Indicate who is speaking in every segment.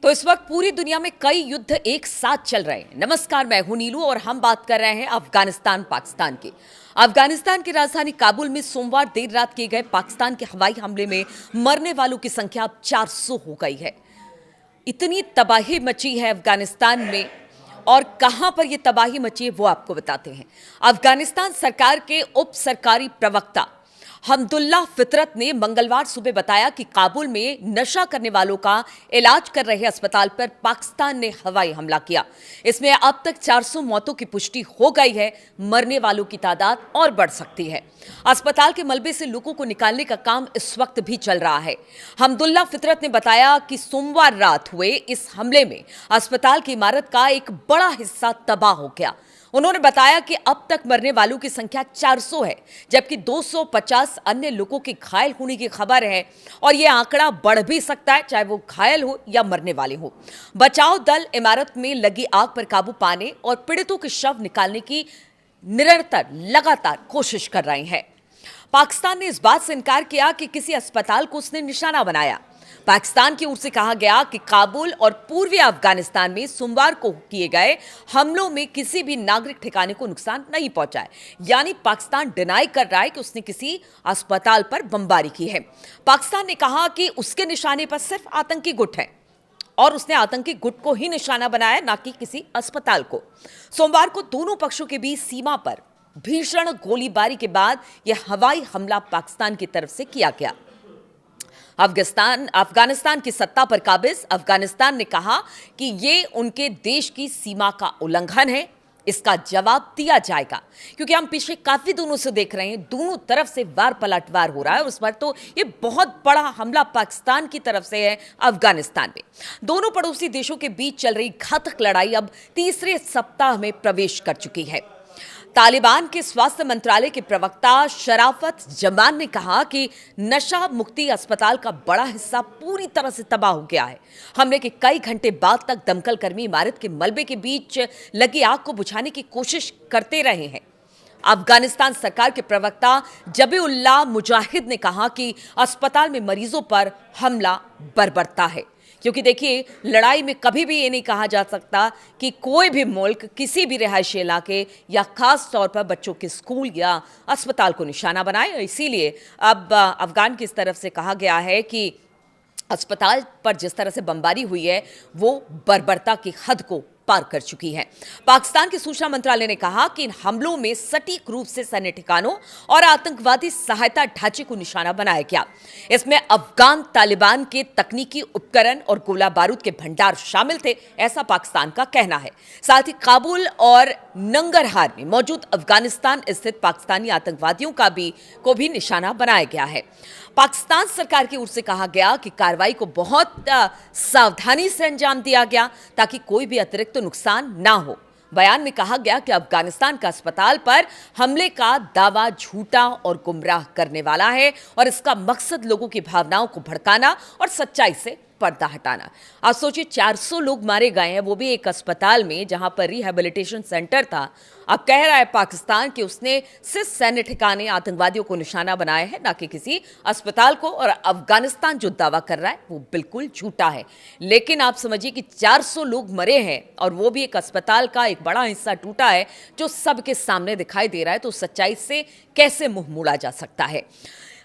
Speaker 1: तो इस वक्त पूरी दुनिया में कई युद्ध एक साथ चल रहे हैं। नमस्कार, मैं हूं नीलू और हम बात कर रहे हैं अफगानिस्तान पाकिस्तान की। अफगानिस्तान की राजधानी काबुल में सोमवार देर रात किए गए पाकिस्तान के हवाई हमले में मरने वालों की संख्या अब 400 हो गई है। इतनी तबाही मची है अफगानिस्तान में, और कहां पर यह तबाही मची है वो आपको बताते हैं। अफगानिस्तान सरकार के उप सरकारी प्रवक्ता हमदुल्ला फितरत ने मंगलवार सुबह बताया कि काबुल में नशा करने वालों का इलाज कर रहे अस्पताल पर पाकिस्तान ने हवाई हमला किया। इसमें अब तक 400 मौतों की पुष्टि हो गई है। मरने वालों की तादाद और बढ़ सकती है। अस्पताल के मलबे से लोगों को निकालने का काम इस वक्त भी चल रहा है। हमदुल्ला फितरत ने बताया कि सोमवार रात हुए इस हमले में अस्पताल की इमारत का एक बड़ा हिस्सा तबाह हो गया। उन्होंने बताया कि अब तक मरने वालों की संख्या 400 है, जबकि 250 अन्य लोगों के घायल होने की खबर है, और यह आंकड़ा बढ़ भी सकता है, चाहे वो घायल हो या मरने वाले हो। बचाव दल इमारत में लगी आग पर काबू पाने और पीड़ितों के शव निकालने की लगातार कोशिश कर रहे हैं। पाकिस्तान ने इस बात से इनकार किया कि किसी अस्पताल को उसने निशाना बनाया। पाकिस्तान की ओर से कहा गया कि काबुल और पूर्वी अफगानिस्तान में सोमवार को किए गए हमलों में किसी भी नागरिक ठिकाने को नुकसान नहीं पहुंचा है। यानी पाकिस्तान डिनाई कर रहा है कि उसने किसी अस्पताल पर बमबारी की है। पाकिस्तान ने कहा कि उसके निशाने पर सिर्फ आतंकी गुट है और उसने आतंकी गुट को ही निशाना बनाया, ना कि किसी अस्पताल को। सोमवार को दोनों पक्षों के बीच सीमा पर भीषण गोलीबारी के बाद यह हवाई हमला पाकिस्तान की तरफ से किया गया। अफगानिस्तान की सत्ता पर काबिज अफगानिस्तान ने कहा कि ये उनके देश की सीमा का उल्लंघन है। इसका जवाब दिया जाएगा, क्योंकि हम पिछले काफी दिनों से देख रहे हैं दोनों तरफ से वार पलटवार हो रहा है। और उस पर तो ये बहुत बड़ा हमला पाकिस्तान की तरफ से है अफगानिस्तान में। दोनों पड़ोसी देशों के बीच चल रही घातक लड़ाई अब तीसरे सप्ताह में प्रवेश कर चुकी है। तालिबान के स्वास्थ्य मंत्रालय के प्रवक्ता शराफत जमान ने कहा कि नशा मुक्ति अस्पताल का बड़ा हिस्सा पूरी तरह से तबाह हो गया है। हमले के कई घंटे बाद तक दमकल कर्मी इमारत के मलबे के बीच लगी आग को बुझाने की कोशिश करते रहे हैं। अफगानिस्तान सरकार के प्रवक्ता जबीउल्लाह मुजाहिद ने कहा कि अस्पताल में मरीजों पर हमला बर्बरता है, क्योंकि देखिए, लड़ाई में कभी भी ये नहीं कहा जा सकता कि कोई भी मुल्क किसी भी रिहायशी इलाके या खास तौर पर बच्चों के स्कूल या अस्पताल को निशाना बनाए। इसीलिए अब अफगान की तरफ से कहा गया है कि अस्पताल पर जिस तरह से बमबारी हुई है वो बर्बरता की हद को पार कर चुकी है। पाकिस्तान के सूचना मंत्रालय ने कहा कि इन हमलों में सटीक रूप से सैन्य ठिकानों और आतंकवादी सहायता ढांचे को निशाना बनाया गया। इसमें अफगान तालिबान के तकनीकी उपकरण और गोला बारूद के भंडार शामिल थे, ऐसा पाकिस्तान का कहना है। साथ ही काबुल और नंगरहार में मौजूद अफगानिस्तान स्थित पाकिस्तानी आतंकवादियों को भी निशाना बनाया गया है। पाकिस्तान सरकार की ओर से कहा गया कि कार्रवाई को बहुत सावधानी से अंजाम दिया गया ताकि कोई भी अतिरिक्त नुकसान ना हो। बयान में कहा गया कि अफगानिस्तान का अस्पताल पर हमले का दावा झूठा और गुमराह करने वाला है, और इसका मकसद लोगों की भावनाओं को भड़काना और सच्चाई से पर्दा हटाना। आप सोचिए, 400 लोग मारे गए हैं, वो भी एक अस्पताल में जहां पर रिहैबिलिटेशन सेंटर था। अब कह रहा है पाकिस्तान कि उसने सिर्फ सैन्य ठिकाने आतंकवादियों को निशाना बनाया है, ना कि किसी अस्पताल को। और अफगानिस्तान जो दावा कर रहा है वो बिल्कुल झूठा है। लेकिन आप समझिए कि 400 लोग मरे हैं और वो भी एक अस्पताल का एक बड़ा हिस्सा टूटा है, जो सबके सामने दिखाई दे रहा है। तो सच्चाई से कैसे मुंह मोड़ा जा सकता है।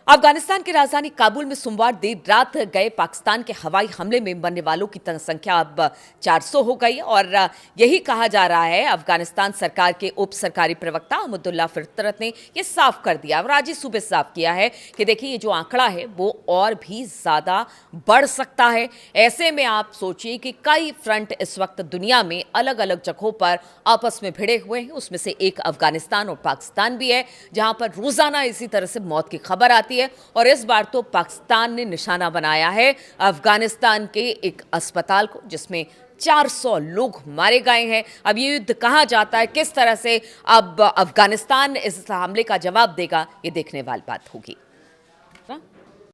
Speaker 1: अफगानिस्तान की राजधानी काबुल में सोमवार देर रात गए पाकिस्तान के हवाई हमले में मरने वालों की संख्या अब 400 हो गई, और यही कहा जा रहा है। अफगानिस्तान सरकार के उप सरकारी प्रवक्ता हमदुल्ला फितरत ने यह साफ कर दिया और आज ही सुबह साफ किया है कि देखिए, ये जो आंकड़ा है वो और भी ज्यादा बढ़ सकता है। ऐसे में आप सोचिए कि कई फ्रंट इस वक्त दुनिया में अलग अलग जगहों पर आपस में भिड़े हुए हैं। उसमें से एक अफगानिस्तान और पाकिस्तान भी है, जहां पर रोजाना इसी तरह से मौत की खबर आती है। और इस बार तो पाकिस्तान ने निशाना बनाया है अफगानिस्तान के एक अस्पताल को, जिसमें 400 लोग मारे गए हैं। अब ये युद्ध कहां जाता है, किस तरह से अब अफगानिस्तान इस हमले का जवाब देगा, ये देखने वाली बात होगी।